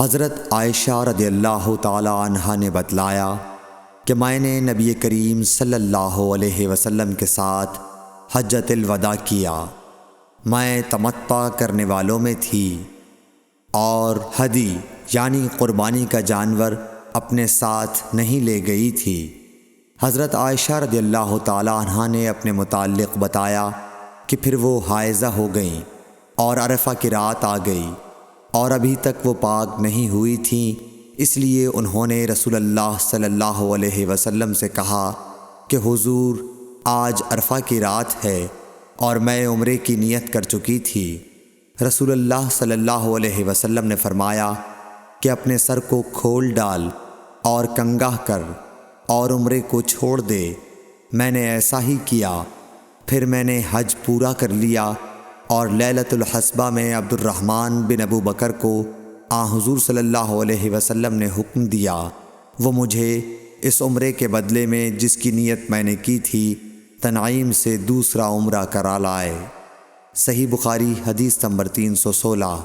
حضرت عائشہ رضی اللہ تعالی عنہا نے بتلایا کہ میں نے نبی کریم صلی اللہ علیہ وسلم کے ساتھ حجۃ الوداع کیا۔ میں تمتع کرنے والوں میں تھی اور ہدی یعنی قربانی کا جانور اپنے ساتھ نہیں لے گئی تھی۔ حضرت عائشہ رضی اللہ تعالی عنہا نے اپنے متعلق بتایا کہ پھر وہ حائضہ ہو گئیں اور عرفہ کی رات آ گئی اور ابھی تک وہ پاک نہیں ہوئی تھیں، اس لیے انہوں نے رسول اللہ صلی اللہ علیہ وسلم سے کہا کہ حضور آج عرفہ کی رات ہے اور میں عمرے کی نیت کر چکی تھی۔ رسول اللہ صلی اللہ علیہ وسلم نے فرمایا کہ اپنے سر کو کھول ڈال اور کنگا کر اور عمرے کو چھوڑ دے۔ میں نے ایسا ہی کیا، پھر میں نے حج پورا کر لیا اور لیلۃ الحصبہ میں عبد الرحمن بن ابو بکر کو حضور صلی اللہ علیہ وسلم نے حکم دیا، وہ مجھے اس عمرے کے بدلے میں جس کی نیت میں نے کی تھی تنعیم سے دوسرا عمرہ کرا لائے۔ صحیح بخاری حدیث نمبر 316۔